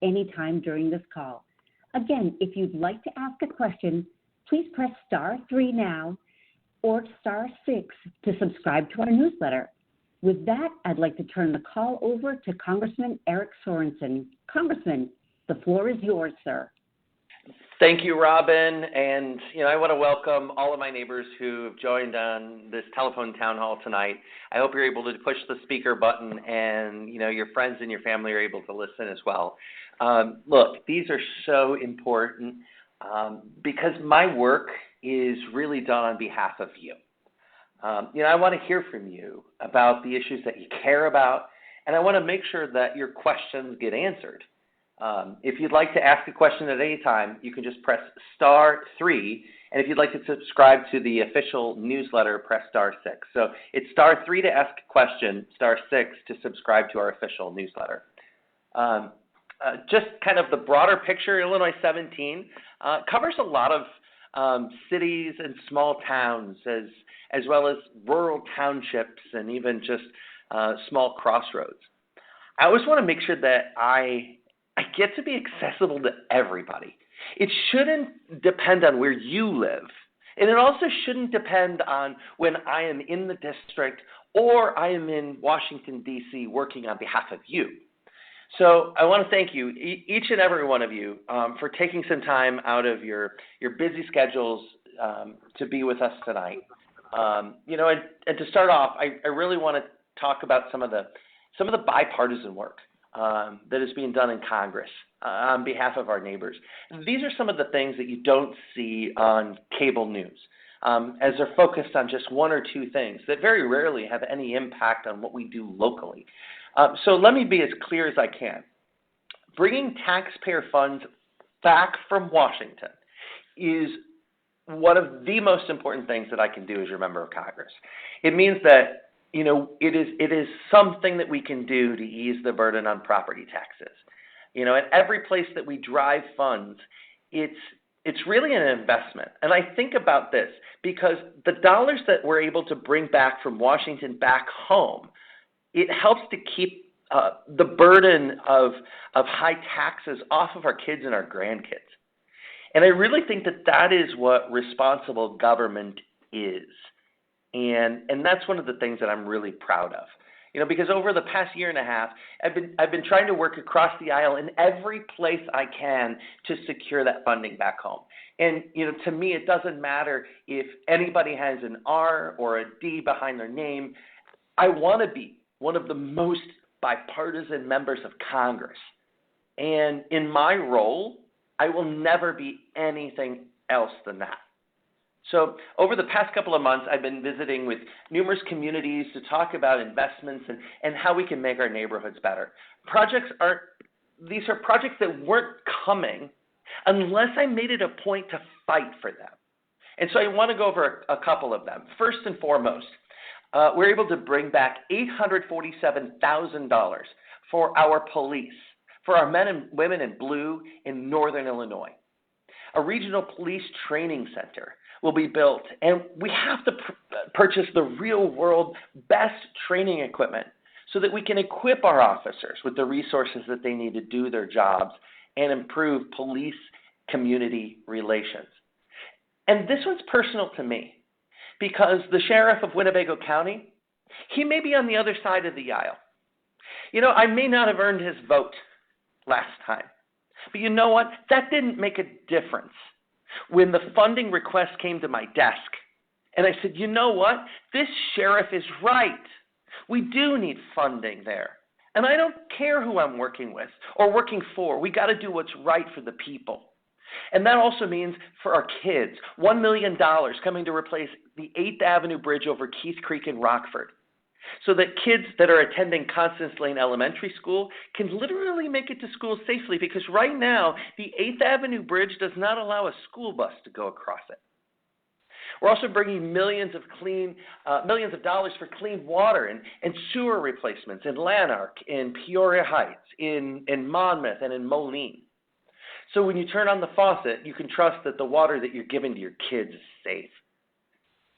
anytime during this call. Again, if you'd like to ask a question, please press *3 now or *6 to subscribe to our newsletter. With that, I'd like to turn the call over to Congressman Eric Sorensen. Congressman, the floor is yours, sir. Thank you, Robin. And, I want to welcome all of my neighbors who have joined on this telephone town hall tonight. I hope you're able to push the speaker button and, your friends and your family are able to listen as well. Look, these are so important because my work is really done on behalf of you. I want to hear from you about the issues that you care about, and I want to make sure that your questions get answered. If you'd like to ask a question at any time, you can just press *3, and if you'd like to subscribe to the official newsletter, press *6. So it's *3 to ask a question, *6 to subscribe to our official newsletter. Just kind of the broader picture, Illinois 17 covers a lot of cities and small towns as well as rural townships and even just small crossroads. I always want to make sure that I get to be accessible to everybody. It shouldn't depend on where you live, and it also shouldn't depend on when I am in the district or I am in Washington, D.C. working on behalf of you. So I want to thank you, each and every one of you, for taking some time out of your busy schedules to be with us tonight. And to start off, I really want to talk about some of the bipartisan work that is being done in Congress on behalf of our neighbors. These are some of the things that you don't see on cable news, as they're focused on just one or two things that very rarely have any impact on what we do locally. So let me be as clear as I can. Bringing taxpayer funds back from Washington is one of the most important things that I can do as your member of Congress. It means that it is something that we can do to ease the burden on property taxes. At every place that we drive funds, it's really an investment. And I think about this because the dollars that we're able to bring back from Washington back home, it helps to keep the burden of high taxes off of our kids and our grandkids. And I really think that is what responsible government is. And that's one of the things that I'm really proud of. Because over the past year and a half, I've been trying to work across the aisle in every place I can to secure that funding back home. And, to me, it doesn't matter if anybody has an R or a D behind their name. I want to be one of the most bipartisan members of Congress. And in my role, I will never be anything else than that. So over the past couple of months, I've been visiting with numerous communities to talk about investments and how we can make our neighborhoods better. These are projects that weren't coming unless I made it a point to fight for them. And so I want to go over a couple of them. First and foremost, we're able to bring back $847,000 for our police, for our men and women in blue in northern Illinois. A regional police training center will be built, and we have to purchase the real-world best training equipment so that we can equip our officers with the resources that they need to do their jobs and improve police-community relations. And this one's personal to me because the sheriff of Winnebago County, he may be on the other side of the aisle. I may not have earned his vote last time, but you know what? That didn't make a difference. When the funding request came to my desk, and I said, you know what? This sheriff is right. We do need funding there. And I don't care who I'm working with or working for. We got to do what's right for the people. And that also means for our kids, $1 million coming to replace the 8th Avenue Bridge over Keith Creek in Rockford, so that kids that are attending Constance Lane Elementary School can literally make it to school safely, because right now the 8th Avenue Bridge does not allow a school bus to go across it. We're also bringing millions of dollars for clean water and sewer replacements in Lanark, in Peoria Heights, in Monmouth, and in Moline. So when you turn on the faucet, you can trust that the water that you're giving to your kids is safe.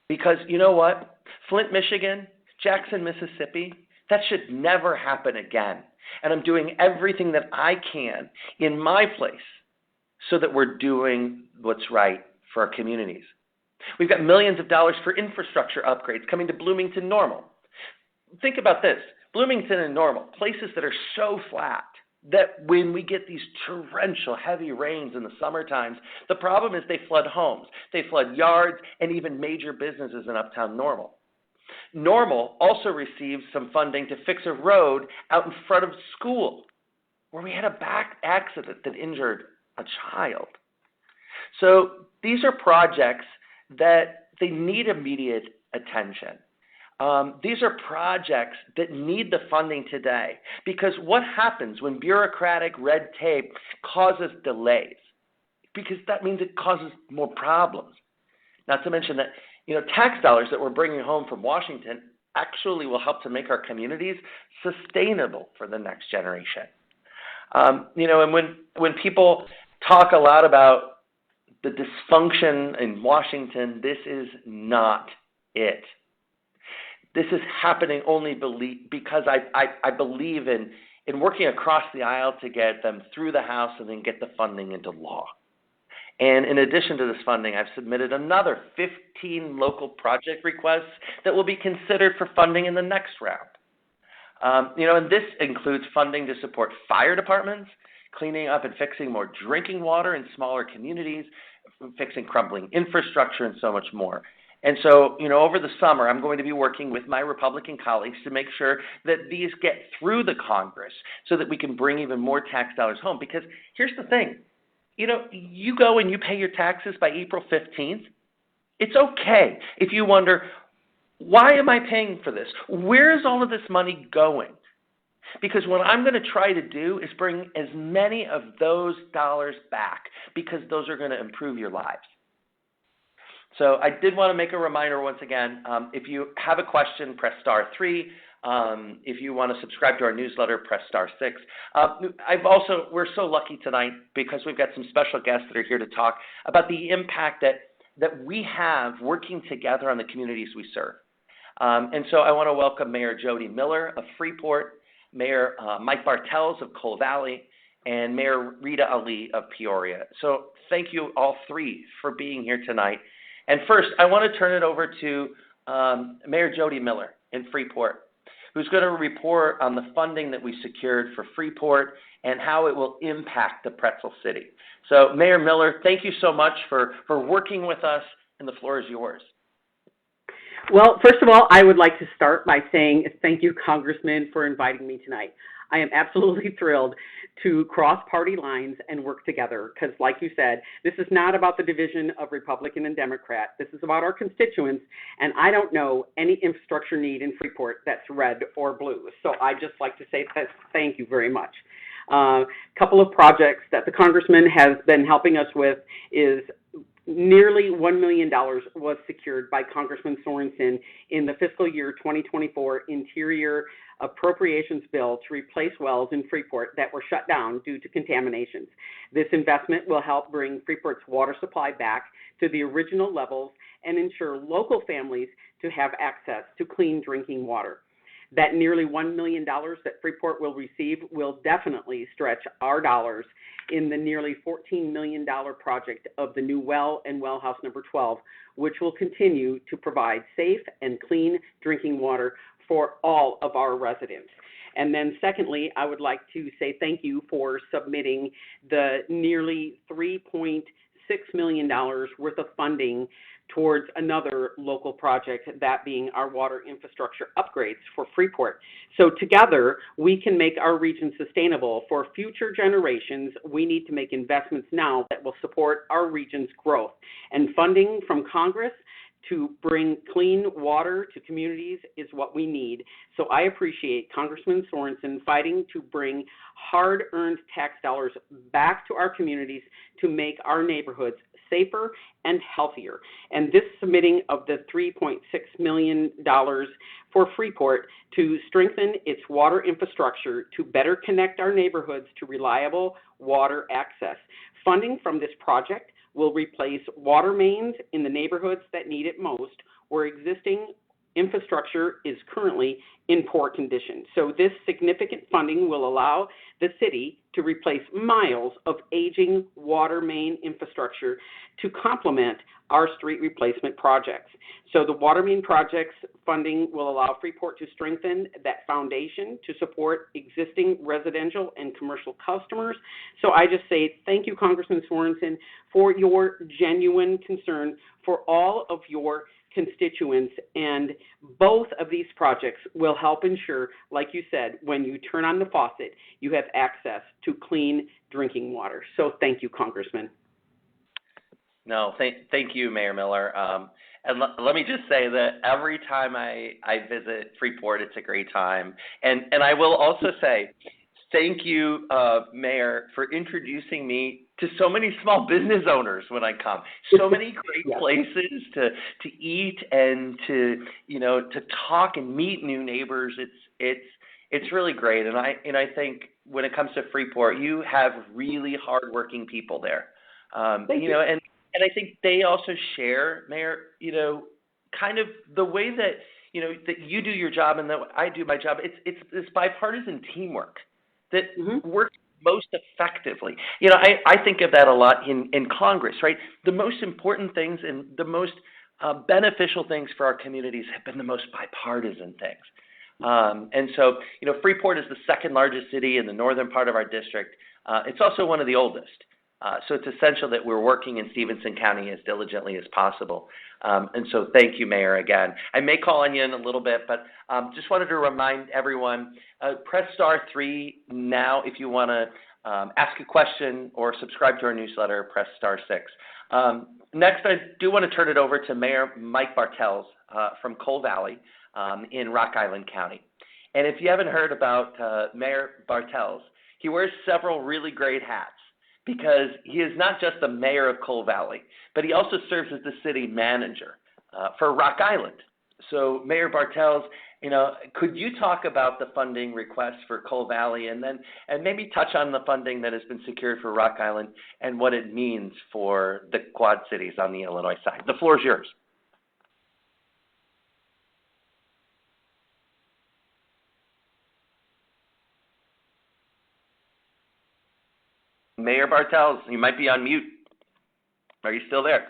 Because you know what? Flint, Michigan, Jackson, Mississippi, that should never happen again. And I'm doing everything that I can in my place so that we're doing what's right for our communities. We've got millions of dollars for infrastructure upgrades coming to Bloomington Normal. Think about this. Bloomington and Normal, places that are so flat that when we get these torrential heavy rains in the summer times, the problem is they flood homes, they flood yards, and even major businesses in uptown Normal. Normal also receives some funding to fix a road out in front of school where we had a back accident that injured a child. So these are projects that they need immediate attention. These are projects that need the funding today, because what happens when bureaucratic red tape causes delays? Because that means it causes more problems. Not to mention that, tax dollars that we're bringing home from Washington actually will help to make our communities sustainable for the next generation. And when people talk a lot about the dysfunction in Washington, this is not it. This is happening only because I believe in working across the aisle to get them through the House and then get the funding into law. And in addition to this funding, I've submitted another 15 local project requests that will be considered for funding in the next round. And this includes funding to support fire departments, cleaning up and fixing more drinking water in smaller communities, fixing crumbling infrastructure, and so much more. And so, over the summer, I'm going to be working with my Republican colleagues to make sure that these get through the Congress so that we can bring even more tax dollars home. Because here's the thing, you go and you pay your taxes by April 15th. It's okay if you wonder, why am I paying for this? Where is all of this money going? Because what I'm going to try to do is bring as many of those dollars back, because those are going to improve your lives. So I did want to make a reminder once again, if you have a question, press *3. If you want to subscribe to our newsletter, press *6. We're so lucky tonight because we've got some special guests that are here to talk about the impact that we have working together on the communities we serve. And so I want to welcome Mayor Jodi Miller of Freeport, Mayor Mike Bartels of Coal Valley, and Mayor Rita Ali of Peoria. So thank you all three for being here tonight. And first, I want to turn it over to Mayor Jodi Miller in Freeport, who's going to report on the funding that we secured for Freeport and how it will impact the Pretzel City. So, Mayor Miller, thank you so much for working with us, and the floor is yours. Well, first of all, I would like to start by saying thank you, Congressman, for inviting me tonight. I am absolutely thrilled to cross party lines and work together because, like you said, this is not about the division of Republican and Democrat. This is about our constituents, and I don't know any infrastructure need in Freeport that's red or blue. So I'd just like to say thank you very much. A couple of projects that the Congressman has been helping us with is nearly $1 million was secured by Congressman Sorensen in the fiscal year 2024 Interior Appropriations Bill to replace wells in Freeport that were shut down due to contaminations. This investment will help bring Freeport's water supply back to the original levels and ensure local families to have access to clean drinking water. That nearly $1 million that Freeport will receive will definitely stretch our dollars in the nearly $14 million project of the new well and well house number 12, which will continue to provide safe and clean drinking water for all of our residents. And then secondly, I would like to say thank you for submitting the nearly $3.6 million worth of funding towards another local project, that being our water infrastructure upgrades for Freeport. So together, we can make our region sustainable for future generations. We need to make investments now that will support our region's growth. And funding from Congress to bring clean water to communities is what we need. So I appreciate Congressman Sorensen fighting to bring hard-earned tax dollars back to our communities to make our neighborhoods safer and healthier. And this submitting of the $3.6 million for Freeport to strengthen its water infrastructure to better connect our neighborhoods to reliable water access. Funding from this project will replace water mains in the neighborhoods that need it most, where existing infrastructure is currently in poor condition. So this significant funding will allow the city to replace miles of aging water main infrastructure to complement our street replacement projects. So the water main projects funding will allow Freeport to strengthen that foundation to support existing residential and commercial customers. So I just say thank you, Congressman Sorensen, for your genuine concern for all of your constituents, and both of these projects will help ensure, like you said, when you turn on the faucet, you have access to clean drinking water. So thank you, Congressman. No, thank you, Mayor Miller. And let me just say that every time I visit Freeport, it's a great time. And I will also say thank you, Mayor, for introducing me to so many small business owners when I come. So many great places to eat and to talk and meet new neighbors. It's really great. And I think when it comes to Freeport, you have really hardworking people there. Thank you. And I think they also share, Mayor, kind of the way that that you do your job and that I do my job. It's this bipartisan teamwork that works most effectively. I think of that a lot in Congress, right? The most important things and the most beneficial things for our communities have been the most bipartisan things. And so, Freeport is the second largest city in the northern part of our district. It's also one of the oldest. So it's essential that we're working in Stephenson County as diligently as possible. And so thank you, Mayor, again. I may call on you in a little bit, but just wanted to remind everyone, press *3 now if you want to ask a question or subscribe to our newsletter, press *6. Next, I do want to turn it over to Mayor Mike Bartels from Coal Valley in Rock Island County. And if you haven't heard about Mayor Bartels, he wears several really great hats, because he is not just the mayor of Coal Valley, but he also serves as the city manager for Rock Island. So Mayor Bartels, could you talk about the funding request for Coal Valley and maybe touch on the funding that has been secured for Rock Island and what it means for the Quad Cities on the Illinois side? The floor is yours. Mayor Bartels, you might be on mute. Are you still there?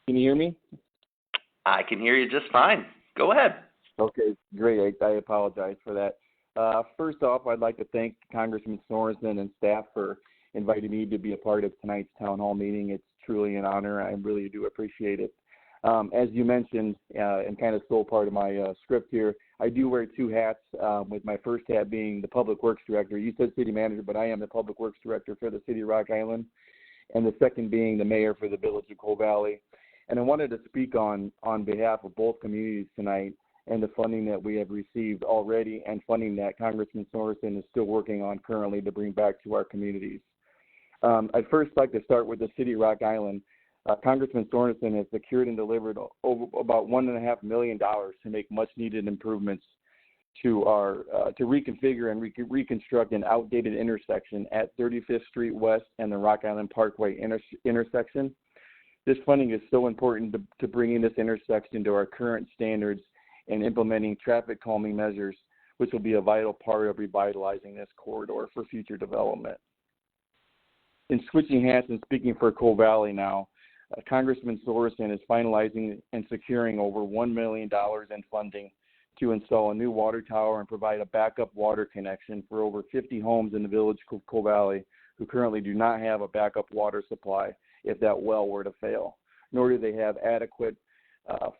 Can you hear me? I can hear you just fine. Go ahead. Okay, great. I apologize for that. First off, I'd like to thank Congressman Sorensen and staff for inviting me to be a part of tonight's town hall meeting. It's truly an honor. I really do appreciate it. As you mentioned, and kind of stole part of my script here, I do wear two hats, with my first hat being the Public Works Director. You said City Manager, but I am the Public Works Director for the City of Rock Island, and the second being the Mayor for the Village of Coal Valley. And I wanted to speak on behalf of both communities tonight and the funding that we have received already and funding that Congressman Sorensen is still working on currently to bring back to our communities. I'd first like to start with the City of Rock Island. Congressman Sorensen has secured and delivered over about $1.5 million to make much-needed improvements to reconfigure and reconstruct an outdated intersection at 35th Street West and the Rock Island Parkway intersection. This funding is so important to bringing this intersection to our current standards and implementing traffic calming measures, which will be a vital part of revitalizing this corridor for future development. In switching hats and speaking for Coal Valley now, Congressman Sorensen is finalizing and securing over $1 million in funding to install a new water tower and provide a backup water connection for over 50 homes in the village of Coal Valley who currently do not have a backup water supply if that well were to fail, nor do they have adequate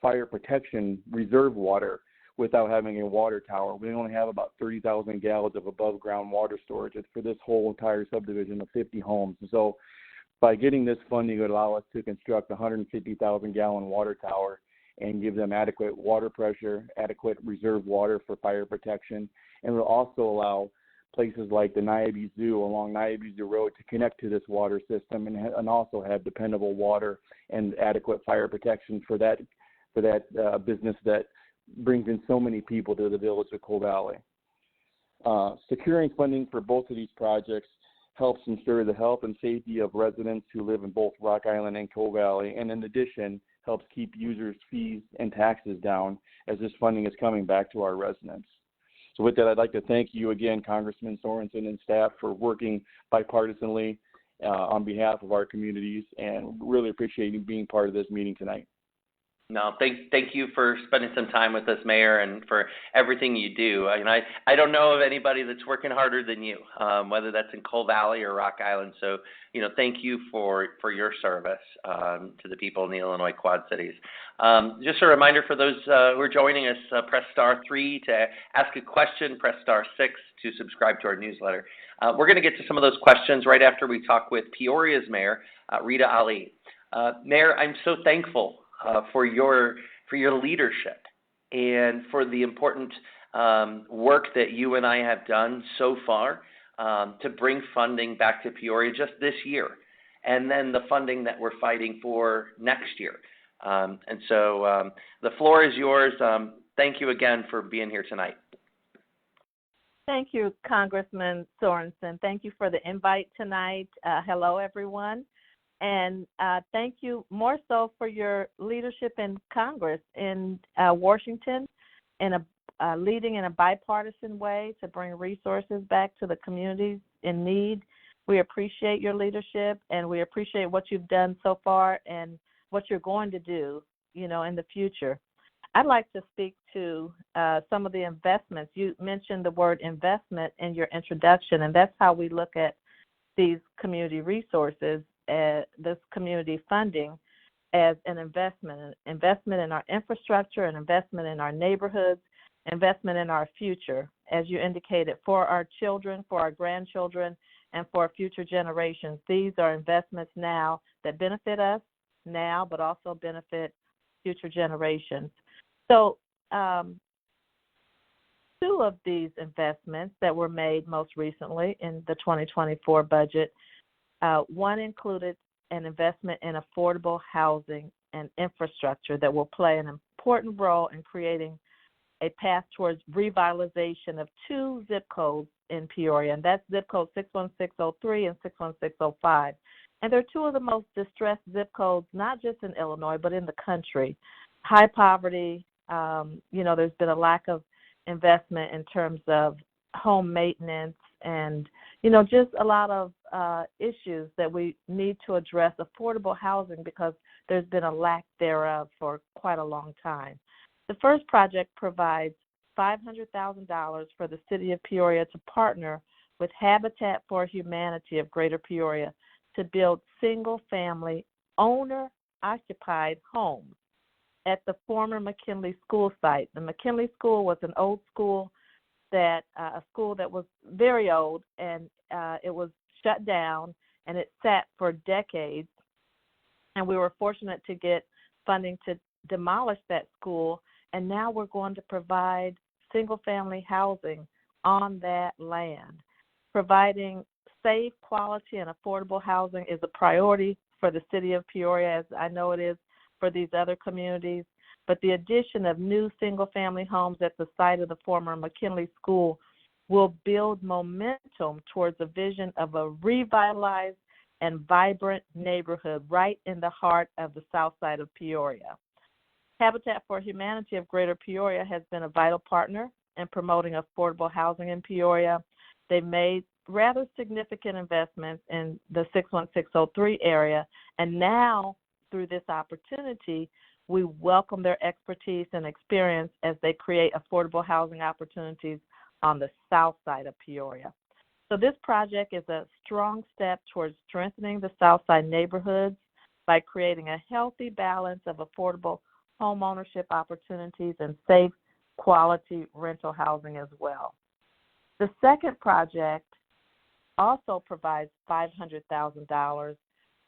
fire protection reserve water without having a water tower. We only have about 30,000 gallons of above ground water storage for this whole entire subdivision of 50 homes. So by getting this funding, it would allow us to construct a 150,000 gallon water tower and give them adequate water pressure, adequate reserve water for fire protection, and will also allow places like the Niabe Zoo along Niabe Zoo Road to connect to this water system and also have dependable water and adequate fire protection for that business that brings in so many people to the village of Coal Valley. Securing funding for both of these projects helps ensure the health and safety of residents who live in both Rock Island and Coal Valley, and in addition, helps keep users' fees and taxes down as this funding is coming back to our residents. So with that, I'd like to thank you again, Congressman Sorensen and staff, for working bipartisanly on behalf of our communities, and really appreciate you being part of this meeting tonight. No, thank you for spending some time with us, Mayor, and for everything you do. I don't know of anybody that's working harder than you, whether that's in Coal Valley or Rock Island. So, thank you for your service to the people in the Illinois Quad Cities. Just a reminder for those who are joining us, press star 3 to ask a question, press star 6 to subscribe to our newsletter. We're going to get to some of those questions right after we talk with Peoria's Mayor, Rita Ali. Mayor, I'm so thankful for your leadership and for the important work that you and I have done so far to bring funding back to Peoria just this year, and then the funding that we're fighting for next year. And so the floor is yours. Thank you again for being here tonight. Thank you, Congressman Sorensen. Thank you for the invite tonight. Hello, everyone. And thank you more so for your leadership in Congress in Washington, and leading in a bipartisan way to bring resources back to the communities in need. We appreciate your leadership, and we appreciate what you've done so far and what you're going to do, in the future. I'd like to speak to some of the investments. You mentioned the word investment in your introduction, and that's how we look at these community resources, this community funding, as an investment in our infrastructure, an investment in our neighborhoods, investment in our future, as you indicated, for our children, for our grandchildren, and for future generations. These are investments now that benefit us now, but also benefit future generations. So 2 of these investments that were made most recently in the 2024 budget, one included an investment in affordable housing and infrastructure that will play an important role in creating a path towards revitalization of 2 zip codes in Peoria, and that's zip code 61603 and 61605. And they're 2 of the most distressed zip codes, not just in Illinois, but in the country. High poverty, there's been a lack of investment in terms of home maintenance and, just a lot of issues that we need to address affordable housing because there's been a lack thereof for quite a long time. The first project provides $500,000 for the city of Peoria to partner with Habitat for Humanity of Greater Peoria to build single-family, owner-occupied homes at the former McKinley School site. The McKinley School was an old school a school that was very old, and it was shut down, and it sat for decades. And we were fortunate to get funding to demolish that school, and now we're going to provide single-family housing on that land. Providing safe, quality, and affordable housing is a priority for the city of Peoria, as I know it is for these other communities. But the addition of new single-family homes at the site of the former McKinley School will build momentum towards a vision of a revitalized and vibrant neighborhood right in the heart of the south side of Peoria. Habitat for Humanity of Greater Peoria has been a vital partner in promoting affordable housing in Peoria. They've made rather significant investments in the 61603 area, and now through this opportunity, we welcome their expertise and experience as they create affordable housing opportunities on the south side of Peoria. So this project is a strong step towards strengthening the south side neighborhoods by creating a healthy balance of affordable home ownership opportunities and safe, quality rental housing as well. The second project also provides $500,000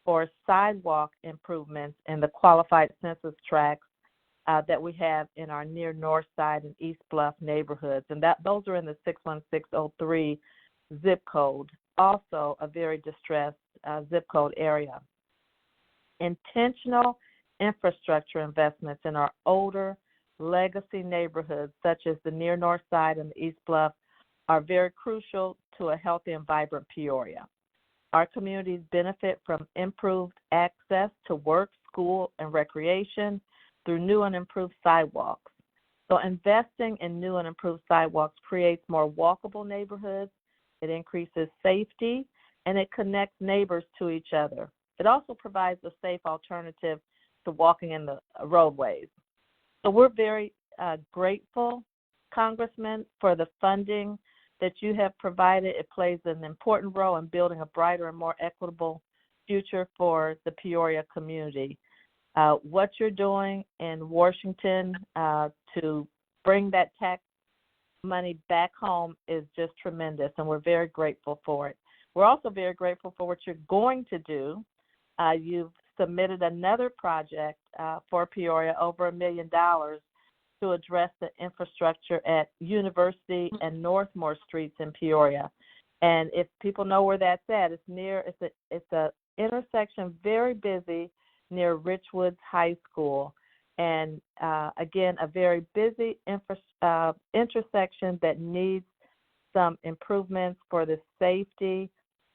for sidewalk improvements in the qualified census tracts that we have in our near North Side and East Bluff neighborhoods, and those are in the 61603 zip code, also a very distressed zip code area. Intentional infrastructure investments in our older legacy neighborhoods, such as the near North Side and the East Bluff, are very crucial to a healthy and vibrant Peoria. Our communities benefit from improved access to work, school and recreation through new and improved sidewalks. So investing in new and improved sidewalks creates more walkable neighborhoods, it increases safety, and it connects neighbors to each other. It also provides a safe alternative to walking in the roadways. So we're very grateful, Congressman, for the funding that you have provided. It plays an important role in building a brighter and more equitable future for the Peoria community. What you're doing in Washington to bring that tax money back home is just tremendous, and we're very grateful for it. We're also very grateful for what you're going to do. You've submitted another project for Peoria, over $1 million, to address the infrastructure at University and Northmore Streets in Peoria. And if people know where that's at, it's a intersection very busy near Richwoods High School. And again, a very busy intersection that needs some improvements for the safety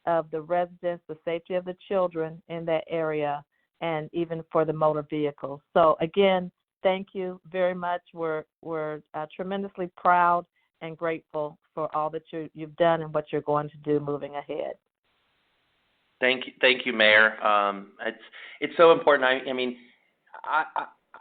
of the residents, the safety of the children in that area, and even for the motor vehicles. So again, thank you very much. We're tremendously proud and grateful for all that you've done and what you're going to do moving ahead. Thank you, Mayor. It's so important.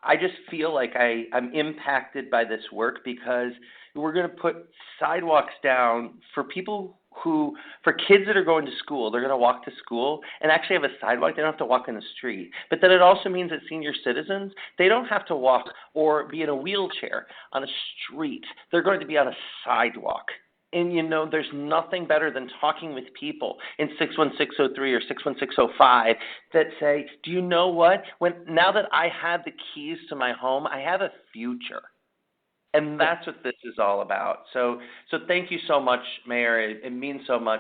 I just feel like I'm impacted by this work because we're going to put sidewalks down for kids that are going to school. They're going to walk to school and actually have a sidewalk. They don't have to walk in the street. But then it also means that senior citizens, they don't have to walk or be in a wheelchair on a street. They're going to be on a sidewalk. And, there's nothing better than talking with people in 61603 or 61605 that say, do you know what? Now that I have the keys to my home, I have a future. And that's what this is all about. So thank you so much, Mayor. It means so much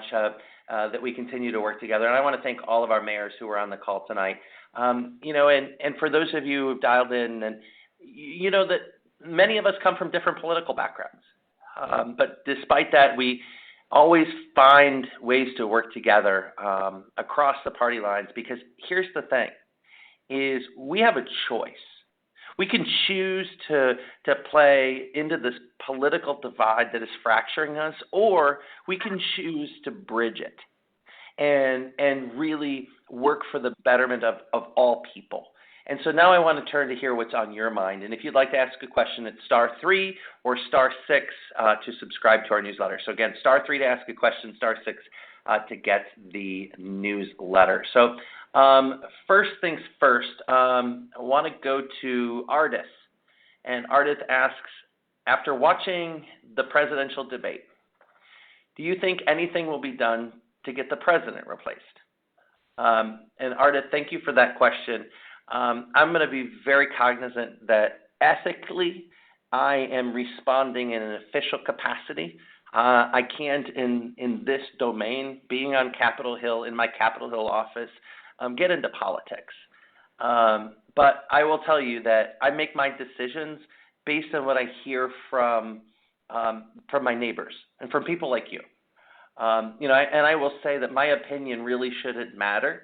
that we continue to work together. And I want to thank all of our mayors who are on the call tonight. And for those of you who've dialed in, and you know that many of us come from different political backgrounds. But despite that, we always find ways to work together across the party lines, because here's the thing, is we have a choice. We can choose to play into this political divide that is fracturing us, or we can choose to bridge it and really work for the betterment of all people. And so now I want to turn to hear what's on your mind. And if you'd like to ask a question, it's *3 or *6 to subscribe to our newsletter. So again, *3 to ask a question, *6 to get the newsletter. So first things first, I want to go to Ardith. And Ardith asks, after watching the presidential debate, do you think anything will be done to get the president replaced? And Ardith, thank you for that question. I'm going to be very cognizant that ethically I am responding in an official capacity. I can't, in this domain, being on Capitol Hill, in my Capitol Hill office, get into politics. But I will tell you that I make my decisions based on what I hear from my neighbors and from people like you. And I will say that my opinion really shouldn't matter.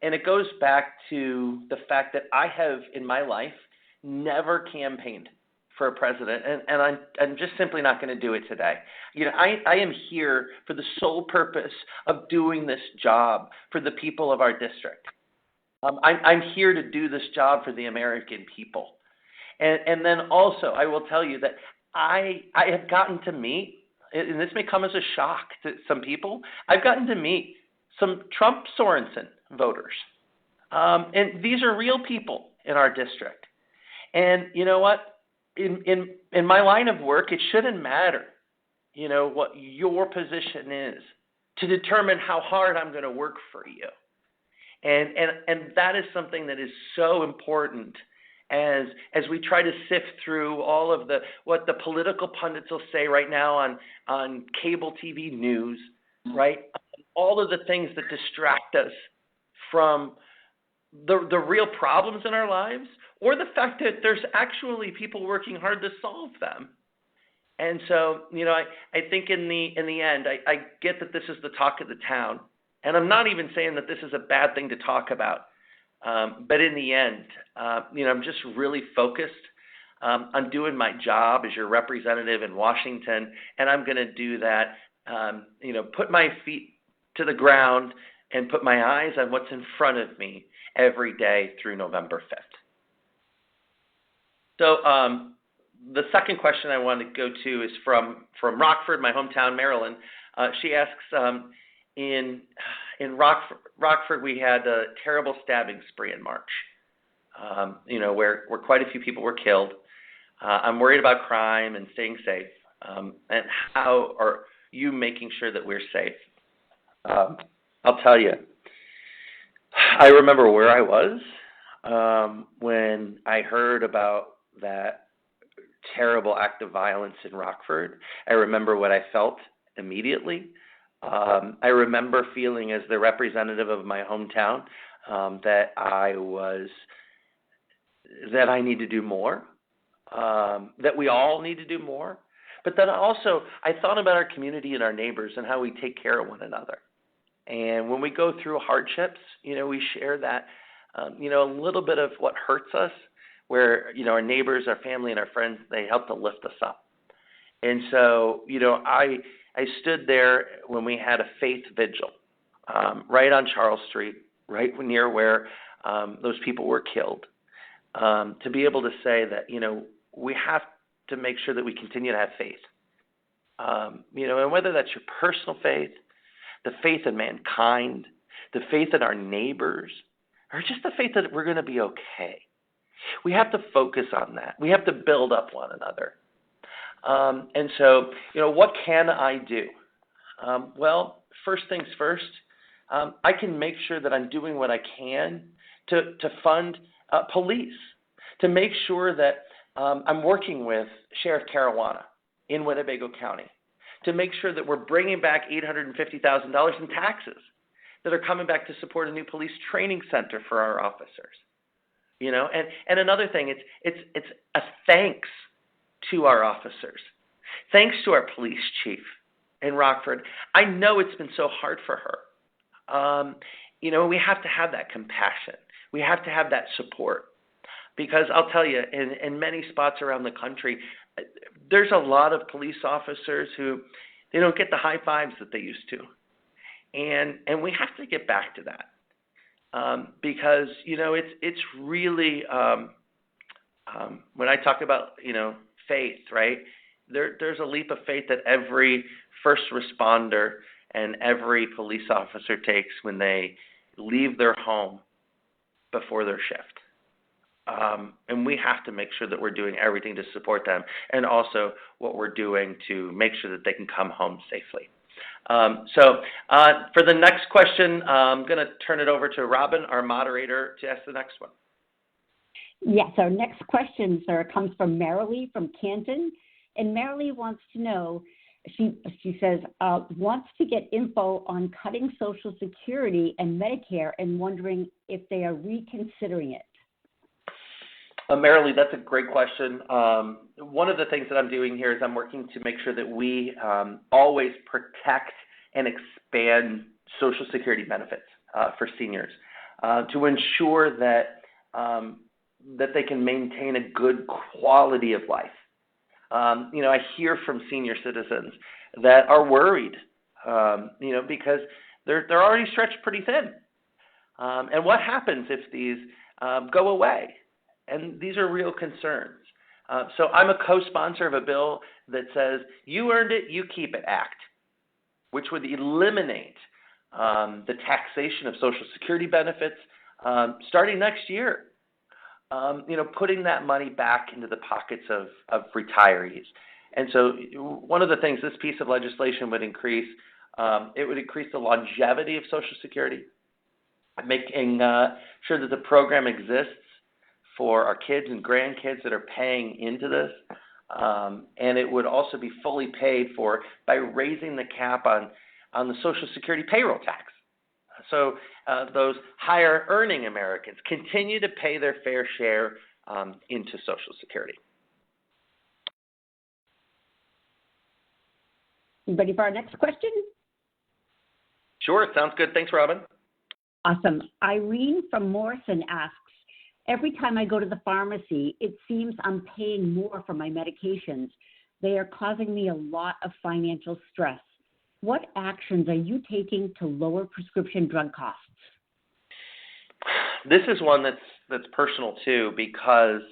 And it goes back to the fact that I have, in my life, never campaigned for a president, and I'm just simply not going to do it today. I am here for the sole purpose of doing this job for the people of our district. I'm here to do this job for the American people. And then also, I will tell you that I have gotten to meet, and this may come as a shock to some people, I've gotten to meet some Trump Sorensen voters. And these are real people in our district. And you know what? In my line of work, it shouldn't matter, what your position is to determine how hard I'm going to work for you. And that is something that is so important as we try to sift through all of what the political pundits will say right now on cable TV news, right? All of the things that distract us from the real problems in our lives, or the fact that there's actually people working hard to solve them. And so, I think in the end, I get that this is the talk of the town. And I'm not even saying that this is a bad thing to talk about. But in the end, I'm just really focused on doing my job as your representative in Washington, and I'm going to do that, put my feet to the ground and put my eyes on what's in front of me every day through November 5th. So the second question I want to go to is from Rockford, my hometown, Maryland. She asks, in Rockford, we had a terrible stabbing spree in March, where quite a few people were killed. I'm worried about crime and staying safe. And how are you making sure that we're safe? I'll tell you, I remember where I was when I heard about that terrible act of violence in Rockford. I remember what I felt immediately. I remember feeling as the representative of my hometown that I need to do more, that we all need to do more. But then also, I thought about our community and our neighbors and how we take care of one another. And when we go through hardships, we share that, a little bit of what hurts us, where, our neighbors, our family, and our friends, they help to lift us up. And so, I stood there when we had a faith vigil right on Charles Street, right near where those people were killed, to be able to say that, we have to make sure that we continue to have faith. And whether that's your personal faith, the faith in mankind, the faith in our neighbors, or just the faith that we're going to be okay. We have to focus on that. We have to build up one another. And so, what can I do? Well, first things first, I can make sure that I'm doing what I can to fund police, to make sure that I'm working with Sheriff Caruana in Winnebago County, to make sure that we're bringing back $850,000 in taxes that are coming back to support a new police training center for our officers. And another thing, it's a thanks to our officers. Thanks to our police chief in Rockford. I know it's been so hard for her. We have to have that compassion. We have to have that support. Because I'll tell you, in many spots around the country, there's a lot of police officers who they don't get the high fives that they used to. And we have to get back to that. Because, it's really, when I talk about, faith, right, there's a leap of faith that every first responder and every police officer takes when they leave their home before their shift. And we have to make sure that we're doing everything to support them, and also what we're doing to make sure that they can come home safely. So for the next question, I'm going to turn it over to Robin, our moderator, to ask the next one. Yes, our next question, sir, comes from Marilee from Canton. And Marilee wants to know, she says, wants to get info on cutting Social Security and Medicare and wondering if they are reconsidering it. Marilee, that's a great question. One of the things that I'm doing here is I'm working to make sure that we always protect and expand Social Security benefits for seniors to ensure that they can maintain a good quality of life. I hear from senior citizens that are worried, because they're already stretched pretty thin. And what happens if these go away? And these are real concerns. So I'm a co-sponsor of a bill that says, you earned it, you keep it act, which would eliminate the taxation of Social Security benefits starting next year. Putting that money back into the pockets of retirees. And so one of the things this piece of legislation would increase, it would increase the longevity of Social Security, making sure that the program exists for our kids and grandkids that are paying into this. And it would also be fully paid for by raising the cap on the Social Security payroll tax. So those higher earning Americans continue to pay their fair share into Social Security. You ready for our next question? Sure, sounds good. Thanks, Robin. Awesome. Irene from Morrison asks, every time I go to the pharmacy, it seems I'm paying more for my medications. They are causing me a lot of financial stress. What actions are you taking to lower prescription drug costs? This is one that's personal too, because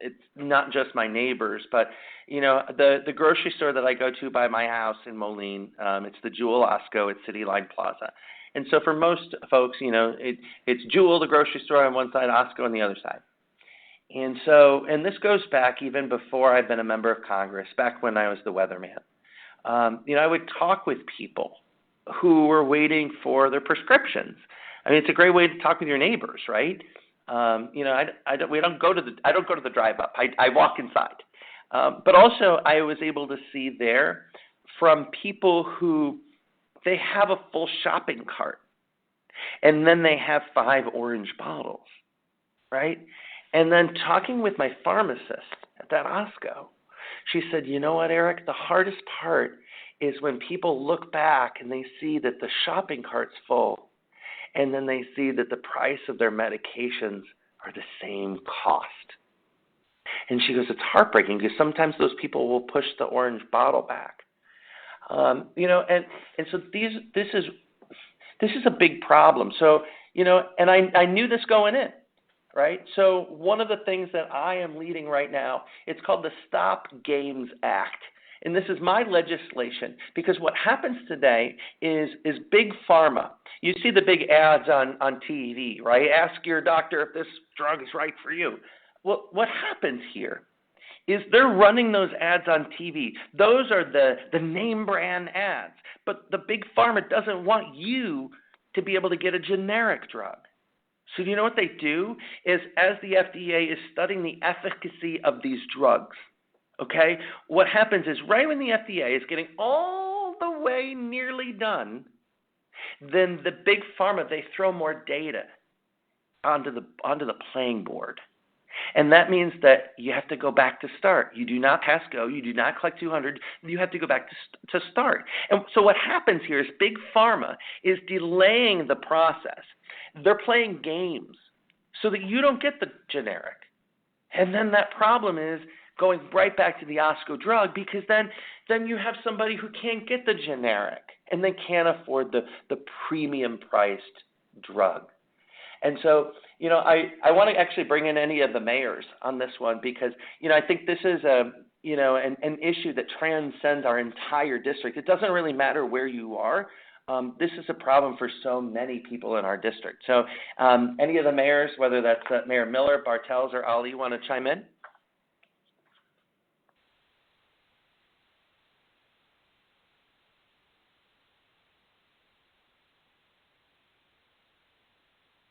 it's not just my neighbors, but the grocery store that I go to by my house in Moline, it's the Jewel Osco at City Line Plaza. And so for most folks, it's Jewel, the grocery store on one side, Osco on the other side. And this goes back even before I've been a member of Congress, back when I was the weatherman. I would talk with people who were waiting for their prescriptions. I mean, it's a great way to talk with your neighbors, right? I don't go to the drive up. I walk inside. But also, I was able to see there from people who they have a full shopping cart, and then they have 5 orange bottles, right? And then talking with my pharmacist at that Osco, she said, you know what, Eric, the hardest part is when people look back and they see that the shopping cart's full, and then they see that the price of their medications are the same cost. And she goes, it's heartbreaking because sometimes those people will push the orange bottle back. And so this is a big problem. So, and I knew this going in, right? So one of the things that I am leading right now, it's called the Stop Games Act. And this is my legislation, because what happens today is big pharma. You see the big ads on TV, right? Ask your doctor if this drug is right for you. Well, what happens here is they're running those ads on TV. Those are the name brand ads. But the big pharma doesn't want you to be able to get a generic drug. So do you know what they do? Is as the FDA is studying the efficacy of these drugs, okay, what happens is right when the FDA is getting all the way nearly done, then the big pharma, they throw more data onto the playing board. And that means that you have to go back to start. You do not pass go. You do not collect 200. You have to go back to start. And so what happens here is big pharma is delaying the process. They're playing games so that you don't get the generic. And then that problem is going right back to the Osco drug, because then you have somebody who can't get the generic and they can't afford the premium priced drug. And so, I want to actually bring in any of the mayors on this one, because, I think this is an issue that transcends our entire district. It doesn't really matter where you are. This is a problem for so many people in our district. So any of the mayors, whether that's Mayor Miller, Bartels, or Ali, want to chime in?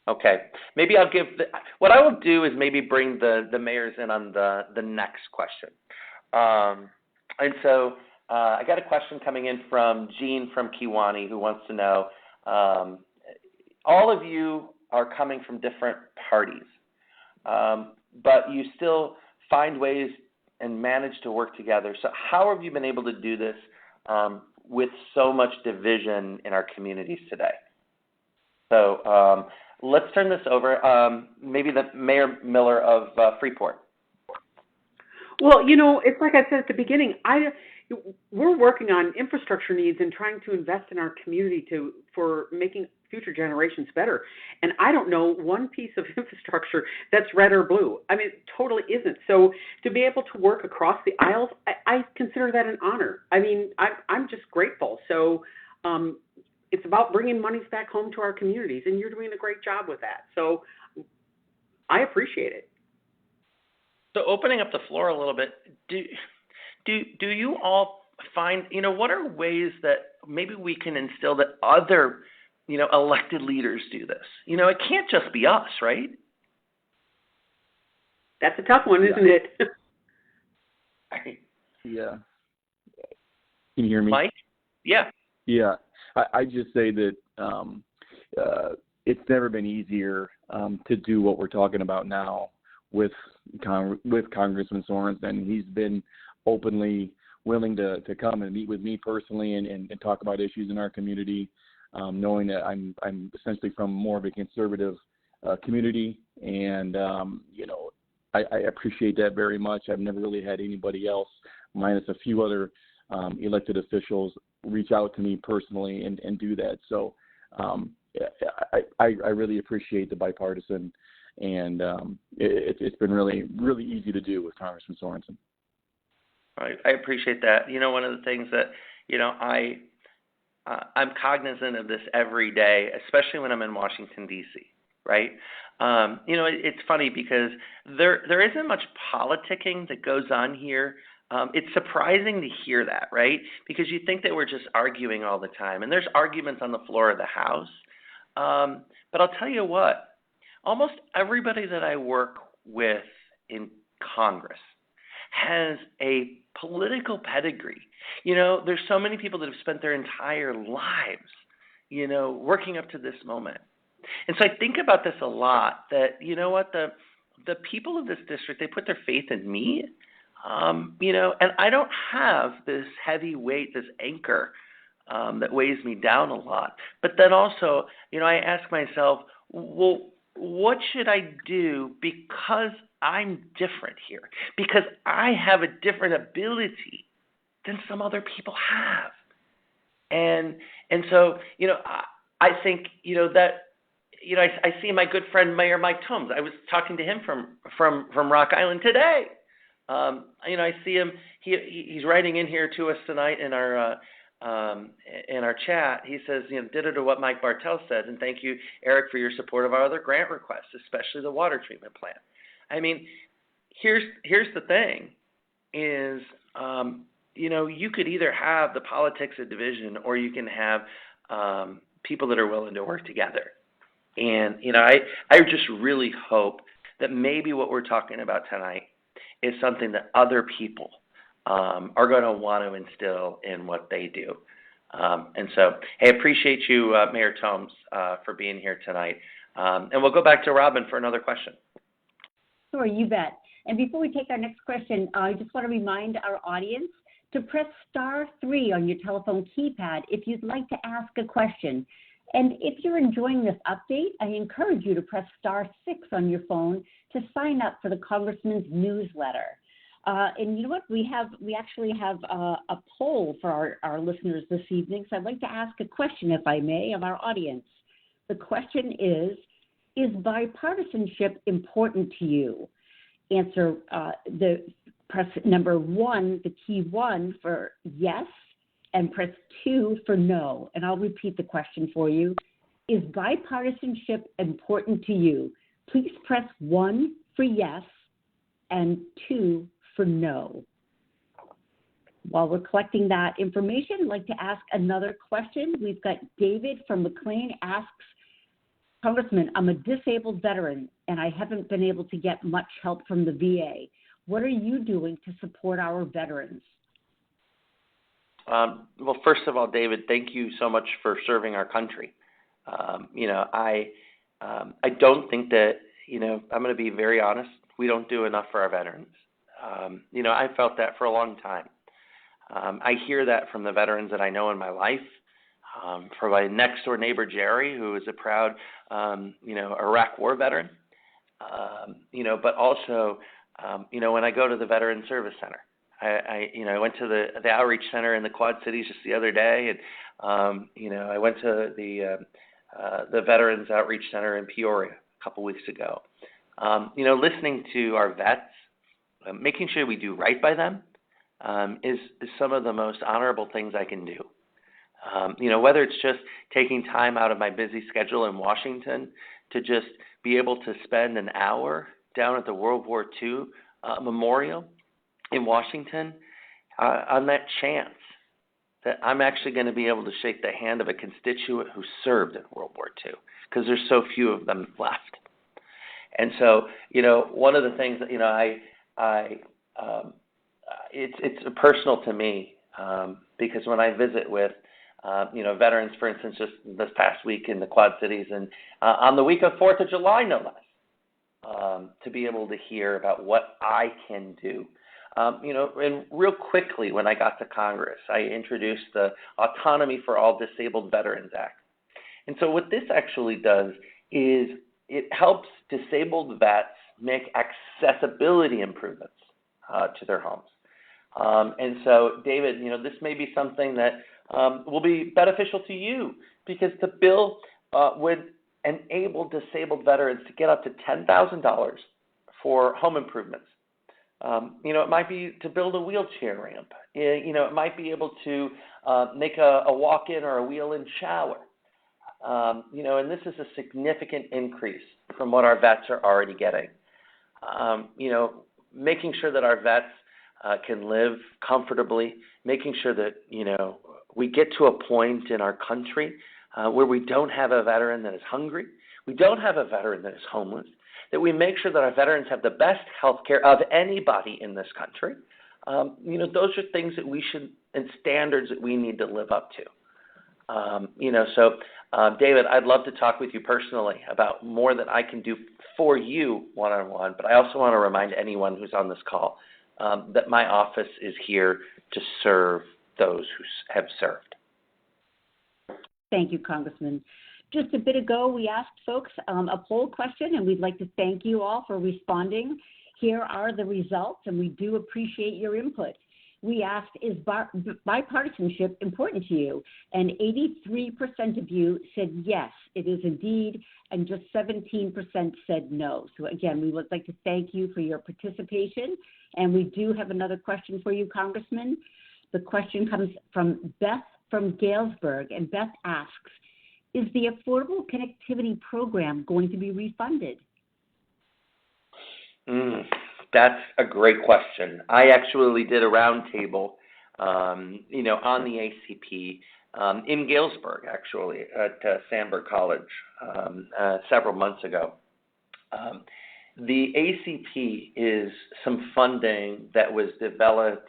Okay, maybe I'll give what I will do is maybe bring the mayors in on the next question. And so I got a question coming in from Jean from Kiwani, who wants to know, all of you are coming from different parties, but you still find ways and manage to work together. So how have you been able to do this with so much division in our communities today? So let's turn this over. Maybe the Mayor Miller of Freeport. Well, it's like I said at the beginning, we're working on infrastructure needs and trying to invest in our community for making future generations better. And I don't know one piece of infrastructure that's red or blue. I mean, it totally isn't. So to be able to work across the aisles, I consider that an honor. I mean, I'm just grateful. So it's about bringing monies back home to our communities, and you're doing a great job with that. So I appreciate it. So opening up the floor a little bit, do you all find, what are ways that maybe we can instill that other, elected leaders do this? It can't just be us, right? That's a tough one, isn't it? Yeah. Can you hear me? Mike? Yeah. Yeah. I just say that it's never been easier to do what we're talking about now with Congressman Sorensen. He's been openly willing to come and meet with me personally and talk about issues in our community. knowing that I'm essentially from more of a conservative community, and I appreciate that very much. I've never really had anybody else, minus a few other elected officials, reach out to me personally and do that. So I really appreciate the bipartisan, and it's been really, really easy to do with Congressman Sorensen. I appreciate that. One of the things that, I'm cognizant of this every day, especially when I'm in Washington, D.C., right? It's funny because there isn't much politicking that goes on here. It's surprising to hear that, right? Because you think that we're just arguing all the time, and there's arguments on the floor of the House. But I'll tell you what, almost everybody that I work with in Congress has a political pedigree. There's so many people that have spent their entire lives, working up to this moment. And so I think about this a lot, that, the people of this district, they put their faith in me, and I don't have this heavy weight, this anchor that weighs me down a lot. But then also, I ask myself, well, what should I do because I'm different here? Because I have a different ability than some other people have. And so, I think, that, I see my good friend Mayor Mike Tomes. I was talking to him from Rock Island today. I see him. He's writing in here to us tonight in our chat. He says, ditto to what Mike Bartels said, and thank you, Eric, for your support of our other grant requests, especially the water treatment plant. I mean, here's the thing: is you could either have the politics of division, or you can have people that are willing to work together. And I just really hope that maybe what we're talking about tonight is something that other people are going to want to instill in what they do. And so, hey, I appreciate you, Mayor Tomes, for being here tonight. And we'll go back to Robin for another question. Sure, you bet. And before we take our next question, I just want to remind our audience to press *3 on your telephone keypad if you'd like to ask a question. And if you're enjoying this update, I encourage you to press *6 on your phone to sign up for the Congressman's newsletter. And you know what? We actually have a poll for our listeners this evening. So I'd like to ask a question, if I may, of our audience. The question is bipartisanship important to you? Answer press number 1, the key 1 for yes, and press 2 for no. And I'll repeat the question for you. Is bipartisanship important to you? Please press 1 for yes and 2 for no. While we're collecting that information, I'd like to ask another question. We've got David from McLean asks, Congressman, I'm a disabled veteran and I haven't been able to get much help from the VA. What are you doing to support our veterans? Well, first of all, David, thank you so much for serving our country. I don't think that, I'm going to be very honest, we don't do enough for our veterans. I felt that for a long time. I hear that from the veterans that I know in my life, from my next door neighbor, Jerry, who is a proud, Iraq war veteran, but also, when I go to the Veteran Service Center, I went to the outreach center in the Quad Cities just the other day, and I went to the Veterans Outreach Center in Peoria a couple weeks ago. Listening to our vets, making sure we do right by them, is some of the most honorable things I can do. Whether it's just taking time out of my busy schedule in Washington to just be able to spend an hour down at the World War II Memorial in Washington on that chance that I'm actually going to be able to shake the hand of a constituent who served in World War II, because there's so few of them left. And so, one of the things that, it's personal to me, because when I visit with, veterans, for instance, just this past week in the Quad Cities, and on the week of 4th of July, no less, to be able to hear about what I can do. And real quickly, when I got to Congress, I introduced the Autonomy for All Disabled Veterans Act. And so what this actually does is it helps disabled vets make accessibility improvements to their homes. And so, David, this may be something that will be beneficial to you because the bill would enable disabled veterans to get up to $10,000 for home improvements. It might be to build a wheelchair ramp. It might be able to make a walk-in or a wheel-in shower. And this is a significant increase from what our vets are already getting. Making sure that our vets can live comfortably, making sure that, we get to a point in our country where we don't have a veteran that is hungry, we don't have a veteran that is homeless, that we make sure that our veterans have the best health care of anybody in this country. Those are things that we should, and standards that we need to live up to. David, I'd love to talk with you personally about more that I can do for you one-on-one, but I also want to remind anyone who's on this call that my office is here to serve those who have served. Thank you, Congressman. Just a bit ago, we asked folks a poll question, and we'd like to thank you all for responding. Here are the results, and we do appreciate your input. We asked, is bipartisanship important to you? And 83% of you said yes, it is indeed, and just 17% said no. So again, we would like to thank you for your participation. And we do have another question for you, Congressman. The question comes from Beth from Galesburg, and Beth asks, is the Affordable Connectivity Program going to be refunded? That's a great question. I actually did a roundtable, on the ACP in Galesburg, actually, at Sandburg College several months ago. The ACP is some funding that was developed,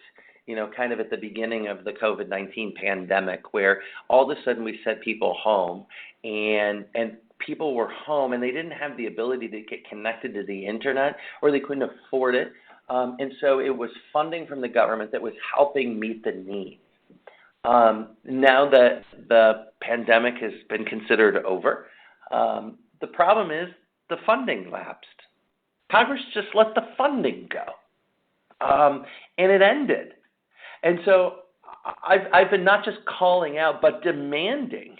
kind of at the beginning of the COVID-19 pandemic, where all of a sudden we sent people home, and people were home and they didn't have the ability to get connected to the internet, or they couldn't afford it. And so it was funding from the government that was helping meet the need. Now that the pandemic has been considered over, the problem is the funding lapsed. Congress just let the funding go, and it ended. And so I've been not just calling out, but demanding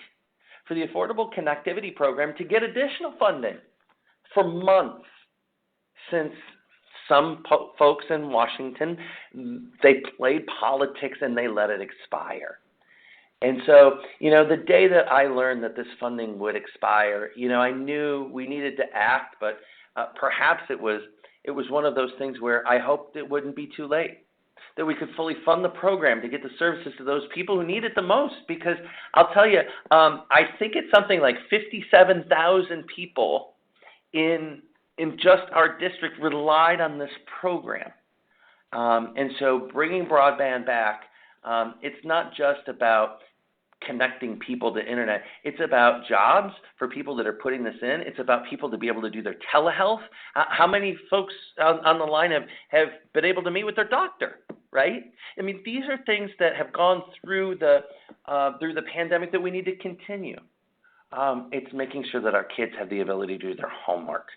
for the Affordable Connectivity Program to get additional funding for months, since some folks in Washington, they played politics and they let it expire. And so, the day that I learned that this funding would expire, I knew we needed to act, but perhaps it was one of those things where I hoped it wouldn't be too late, that we could fully fund the program to get the services to those people who need it the most. Because I'll tell you, I think it's something like 57,000 people in just our district relied on this program. And so bringing broadband back, it's not just about connecting people to internet. It's about jobs for people that are putting this in. It's about people to be able to do their telehealth. How many folks on the line have been able to meet with their doctor, right? I mean, these are things that have gone through the pandemic that we need to continue. It's making sure that our kids have the ability to do their homework.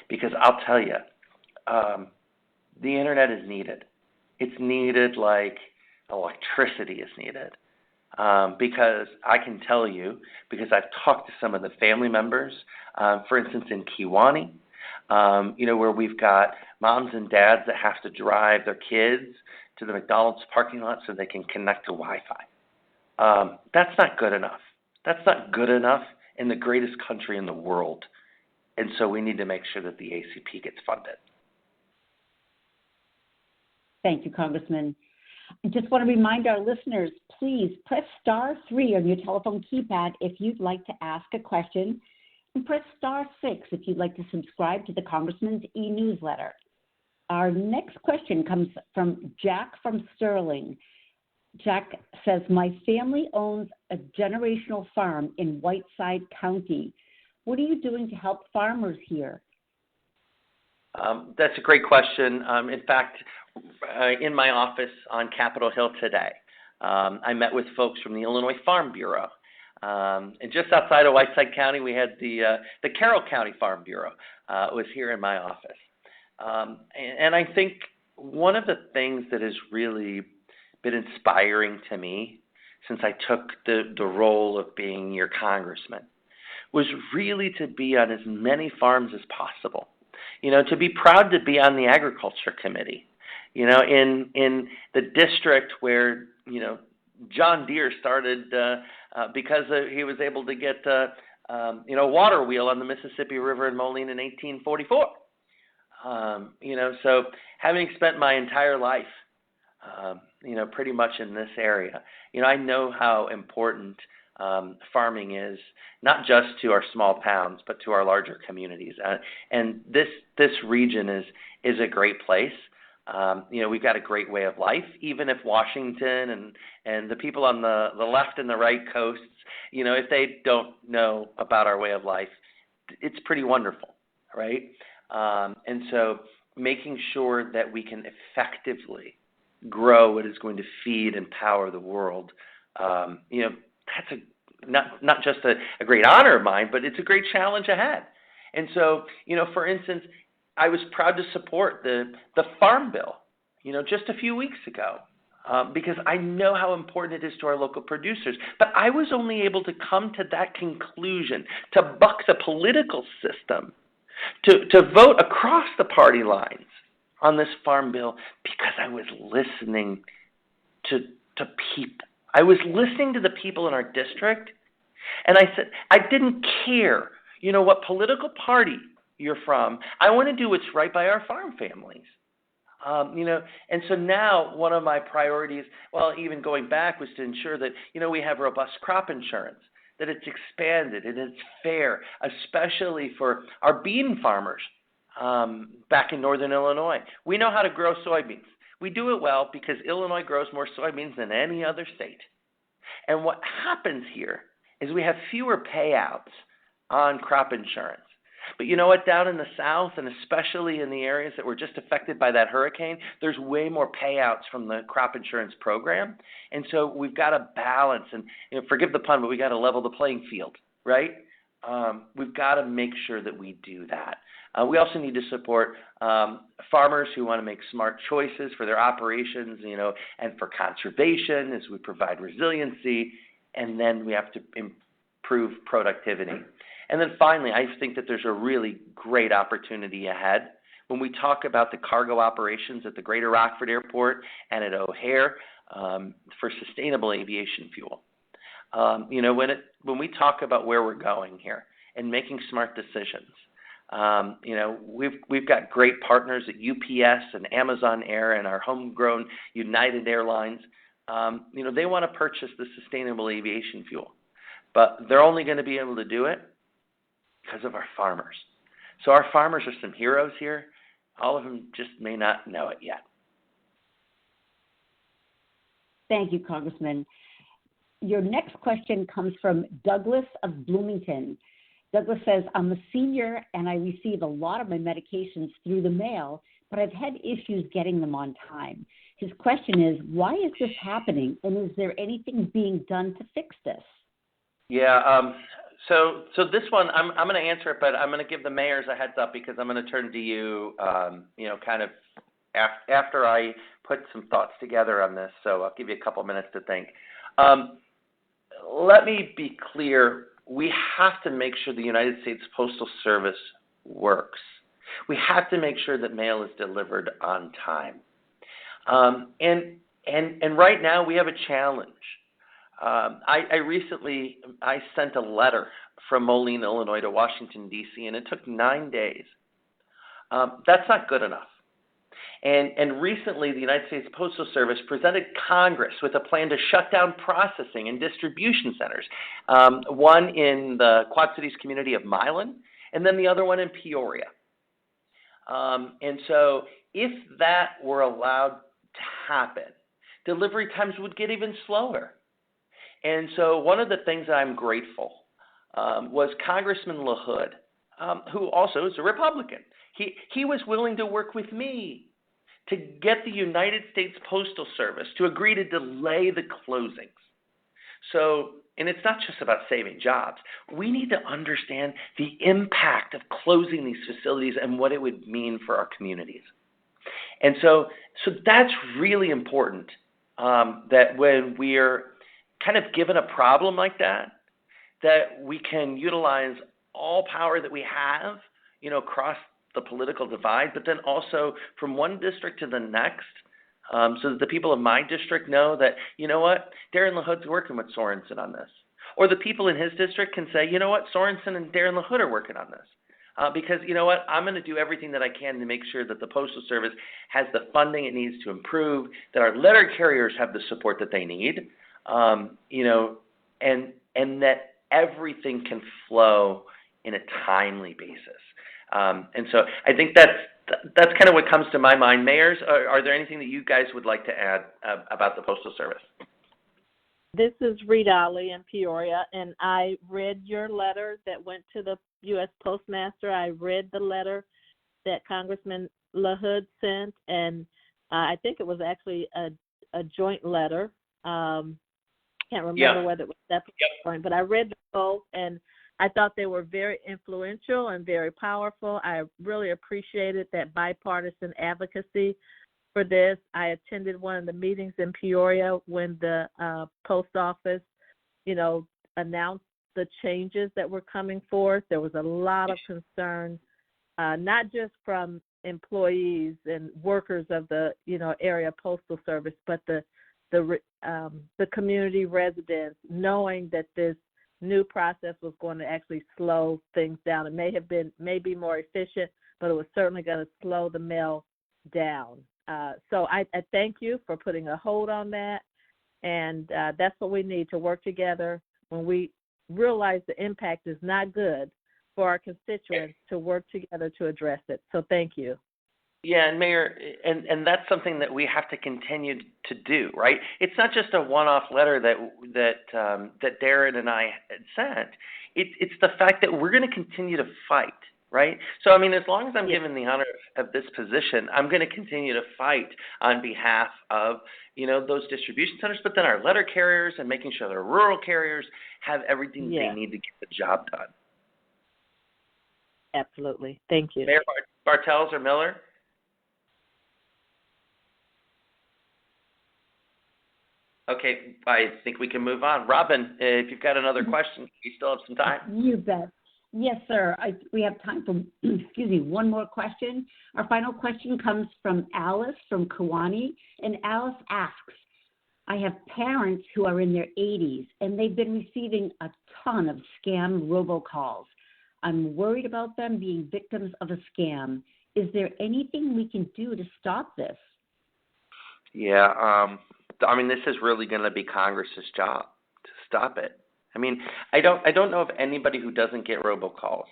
Because I'll tell you, the internet is needed. It's needed like electricity is needed. Because I can tell you, because I've talked to some of the family members, for instance, in Kewanee, where we've got moms and dads that have to drive their kids to the McDonald's parking lot so they can connect to Wi-Fi. That's not good enough. That's not good enough in the greatest country in the world. And so we need to make sure that the ACP gets funded. Thank you, Congressman. I just want to remind our listeners, please press *3 on your telephone keypad if you'd like to ask a question, and press *6 if you'd like to subscribe to the Congressman's e-newsletter. Our next question comes from Jack from Sterling. Jack says, my family owns a generational farm in Whiteside County. What are you doing to help farmers here? That's a great question. In fact, in my office on Capitol Hill today, I met with folks from the Illinois Farm Bureau. And just outside of Whiteside County, we had the Carroll County Farm Bureau was here in my office. And I think one of the things that has really been inspiring to me since I took the role of being your congressman was really to be on as many farms as possible. To be proud to be on the agriculture committee. In the district where, John Deere started because he was able to get, water wheel on the Mississippi River in Moline in 1844. So having spent my entire life, pretty much in this area, I know how important farming is, not just to our small towns, but to our larger communities. And this region is a great place. We've got a great way of life, even if Washington and the people on the left and the right coasts, if they don't know about our way of life, it's pretty wonderful, right? And so making sure that we can effectively grow what is going to feed and power the world, that's not just a great honor of mine, but it's a great challenge ahead. And so, for instance, I was proud to support the Farm Bill, just a few weeks ago, because I know how important it is to our local producers. But I was only able to come to that conclusion, to buck the political system, to vote across the party lines on this Farm Bill, because I was listening to people. I was listening to the people in our district, and I said, I didn't care, what political party you're from. I want to do what's right by our farm families. And so now one of my priorities, even going back, was to ensure that, we have robust crop insurance, that it's expanded and it's fair, especially for our bean farmers back in northern Illinois. We know how to grow soybeans. We do it well because Illinois grows more soybeans than any other state. And what happens here is we have fewer payouts on crop insurance. But you know what? Down in the South, and especially in the areas that were just affected by that hurricane, there's way more payouts from the crop insurance program. And so we've got to balance, and forgive the pun, but we got to level the playing field, right? We've got to make sure that we do that. We also need to support farmers who want to make smart choices for their operations, and for conservation as we provide resiliency, and then we have to improve productivity. And then finally, I think that there's a really great opportunity ahead when we talk about the cargo operations at the Greater Rockford Airport and at O'Hare for sustainable aviation fuel. When we talk about where we're going here and making smart decisions, we've got great partners at UPS and Amazon Air and our homegrown United Airlines. They want to purchase the sustainable aviation fuel, but they're only going to be able to do it because of our farmers. So our farmers are some heroes here. All of them just may not know it yet. Thank you, Congressman. Your next question comes from Douglas of Bloomington. Douglas says, I'm a senior and I receive a lot of my medications through the mail, but I've had issues getting them on time. His question is, why is this happening, and is there anything being done to fix this? Yeah, so this one, I'm going to answer it, but I'm going to give the mayors a heads up because I'm going to turn to you, kind of after I put some thoughts together on this. So I'll give you a couple minutes to think. Let me be clear. We have to make sure the United States Postal Service works. We have to make sure that mail is delivered on time. And right now we have a challenge. I recently sent a letter from Moline, Illinois to Washington, D.C., and it took 9 days. That's not good enough. And recently, the United States Postal Service presented Congress with a plan to shut down processing and distribution centers, one in the Quad Cities community of Milan, and then the other one in Peoria. And so if that were allowed to happen, delivery times would get even slower. And so one of the things that I'm grateful was Congressman LaHood, who also is a Republican. He was willing to work with me to get the United States Postal Service to agree to delay the closings And it's not just about saving jobs. We need to understand the impact of closing these facilities and what it would mean for our communities. And so that's really important, that when we're kind of given a problem like that we can utilize all power that we have, across the political divide, but then also from one district to the next, so that the people of my district know that, Darren LaHood's working with Sorensen on this. Or the people in his district can say, Sorensen and Darren LaHood are working on this. Because, I'm going to do everything that I can to make sure that the Postal Service has the funding it needs to improve, that our letter carriers have the support that they need, and that everything can flow in a timely basis. And so I think that's kind of what comes to my mind. Mayors, are there anything that you guys would like to add about the Postal Service? This is Rita Ali in Peoria, and I read your letter that went to the U.S. Postmaster. I read the letter that Congressman LaHood sent, and I think it was actually a joint letter. Can't remember whether it was separate joint, but I read them both, and I thought they were very influential and very powerful. I really appreciated that bipartisan advocacy for this. I attended one of the meetings in Peoria when the post office, announced the changes that were coming forth. There was a lot of concern, not just from employees and workers of the, area postal service, but the community residents, knowing that this new process was going to actually slow things down. It may be more efficient, but it was certainly going to slow the mail down. So I thank you for putting a hold on that, and that's what we need, to work together when we realize the impact is not good for our constituents, to work together to address it. So thank you. Yeah, and Mayor, and that's something that we have to continue to do, right? It's not just a one-off letter that Darren and I had sent. It's the fact that we're going to continue to fight, right? So, as long as I'm given the honor of this position, I'm going to continue to fight on behalf of, those distribution centers, but then our letter carriers, and making sure the rural carriers have everything they need to get the job done. Absolutely. Thank you. Mayor Bartels or Miller? Okay, I think we can move on. Robin, if you've got another question, you still have some time. You bet. Yes, sir. We have time for, one more question. Our final question comes from Alice from Kewanee, and Alice asks, I have parents who are in their 80s, and they've been receiving a ton of scam robocalls. I'm worried about them being victims of a scam. Is there anything we can do to stop this? Yeah, this is really going to be Congress's job to stop it. I don't know of anybody who doesn't get robocalls.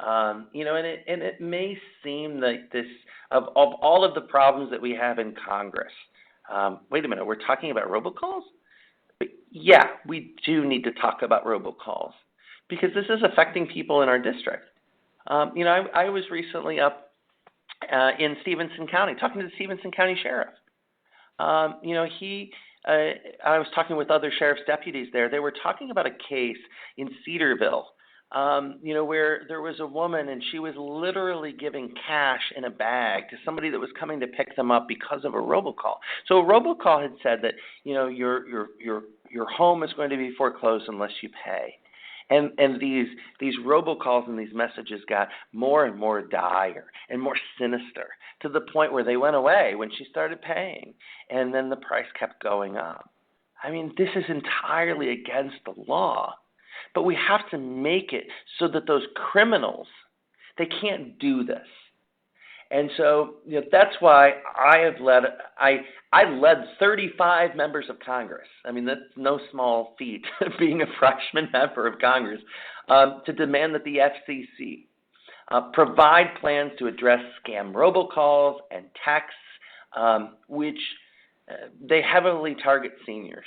And it may seem like this, of all of the problems that we have in Congress. Wait a minute, we're talking about robocalls? But yeah, we do need to talk about robocalls because this is affecting people in our district. I was recently up in Stephenson County talking to the Stephenson County Sheriff. I was talking with other sheriff's deputies there. They were talking about a case in Cedarville, where there was a woman and she was literally giving cash in a bag to somebody that was coming to pick them up because of a robocall. So a robocall had said that, your home is going to be foreclosed unless you pay. And these robocalls and these messages got more and more dire and more sinister to the point where they went away when she started paying, and then the price kept going up. This is entirely against the law, but we have to make it so that those criminals, they can't do this. And so that's why I led 35 members of Congress. That's no small feat, being a freshman member of Congress, to demand that the FCC provide plans to address scam robocalls and texts, which they heavily target seniors.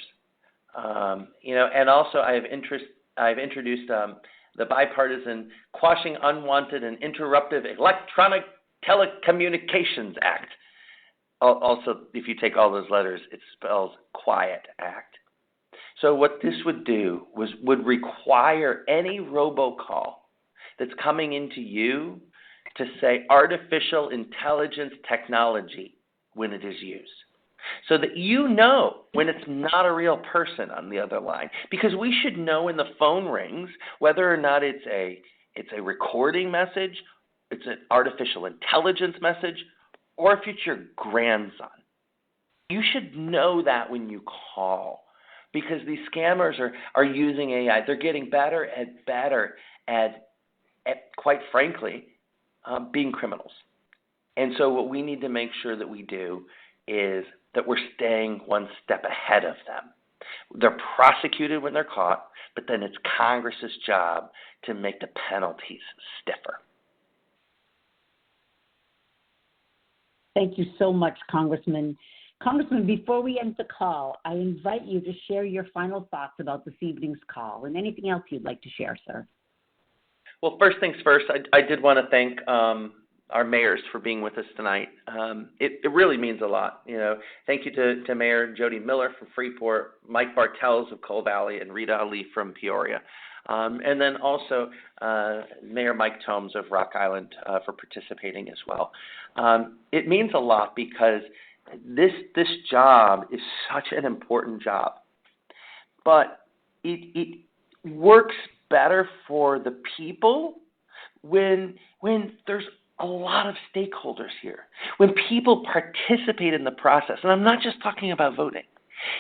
And also I've introduced the bipartisan Quashing Unwanted and Interruptive Electronic Telecommunications Act. Also, if you take all those letters, it spells Quiet Act. So what this would do would require any robocall that's coming into you to say artificial intelligence technology when it is used, so that you know when it's not a real person on the other line. Because we should know when the phone rings whether or not it's a recording message, it's an artificial intelligence message, or if it's your grandson. You should know that when you call, because these scammers are using AI. They're getting better at quite frankly, being criminals. And so what we need to make sure that we do is that we're staying one step ahead of them. They're prosecuted when they're caught, but then it's Congress's job to make the penalties stiffer. Thank you so much, Congressman. Congressman, before we end the call, I invite you to share your final thoughts about this evening's call and anything else you'd like to share, sir. Well, first things first, I did want to thank our mayors for being with us tonight. It really means a lot. Thank you to Mayor Jodi Miller from Freeport, Mike Bartels of Coal Valley, and Rita Ali from Peoria. And then also Mayor Mike Tomes of Rock Island for participating as well. It means a lot because this job is such an important job, but it works better for the people when there's a lot of stakeholders here, when people participate in the process. And I'm not just talking about voting.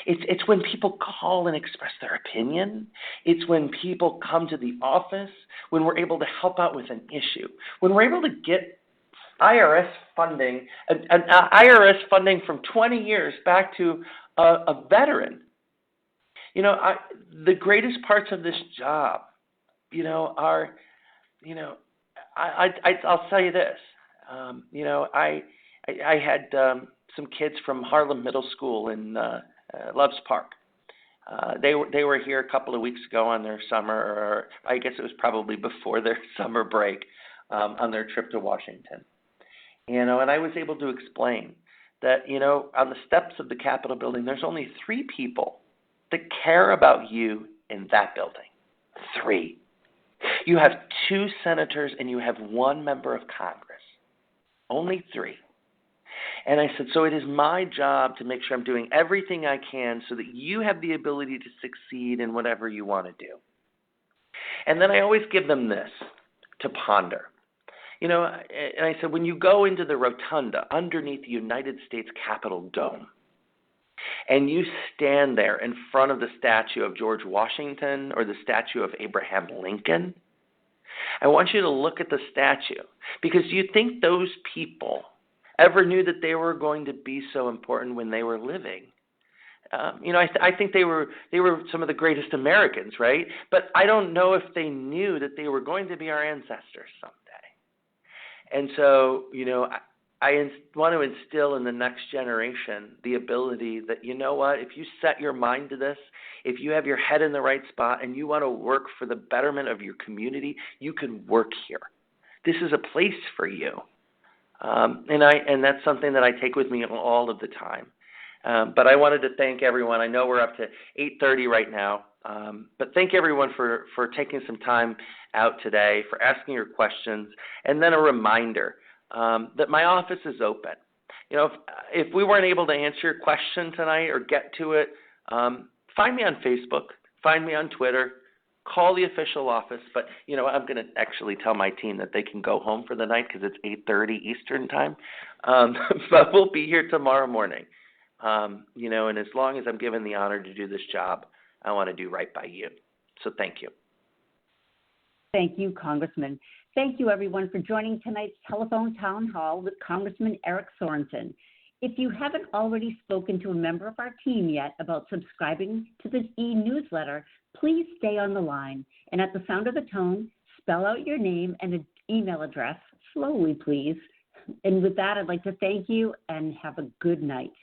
It's when people call and express their opinion. It's when people come to the office, when we're able to help out with an issue, when we're able to get IRS funding, IRS funding from 20 years back to a veteran. The greatest parts of this job, are, I'll tell you this. I had some kids from Harlem Middle School in Loves Park. They were here a couple of weeks ago on their summer, or I guess it was probably before their summer break, on their trip to Washington. And I was able to explain that, on the steps of the Capitol building, there's only 3 people that care about you in that building. 3. You have 2 senators and you have 1 member of Congress. Only 3. And I said, so it is my job to make sure I'm doing everything I can so that you have the ability to succeed in whatever you want to do. And then I always give them this to ponder. And I said, when you go into the rotunda underneath the United States Capitol dome, and you stand there in front of the statue of George Washington or the statue of Abraham Lincoln, I want you to look at the statue, because do you think those people ever knew that they were going to be so important when they were living? I think they were some of the greatest Americans, right? But I don't know if they knew that they were going to be our ancestors someday. And so, I want to instill in the next generation the ability that, if you set your mind to this, if you have your head in the right spot and you want to work for the betterment of your community, you can work here. This is a place for you. And that's something that I take with me all of the time. But I wanted to thank everyone. I know we're up to 8:30 right now. But thank everyone for taking some time out today, for asking your questions, and then a reminder that my office is open. If we weren't able to answer your question tonight or get to it, find me on Facebook, find me on Twitter, call the official office. But, I'm going to actually tell my team that they can go home for the night because it's 8:30 Eastern time. But we'll be here tomorrow morning. And as long as I'm given the honor to do this job, I want to do right by you. So thank you. Thank you, Congressman. Thank you, everyone, for joining tonight's telephone town hall with Congressman Eric Sorensen. If you haven't already spoken to a member of our team yet about subscribing to this e-newsletter, please stay on the line. And at the sound of the tone, spell out your name and an email address slowly, please. And with that, I'd like to thank you and have a good night.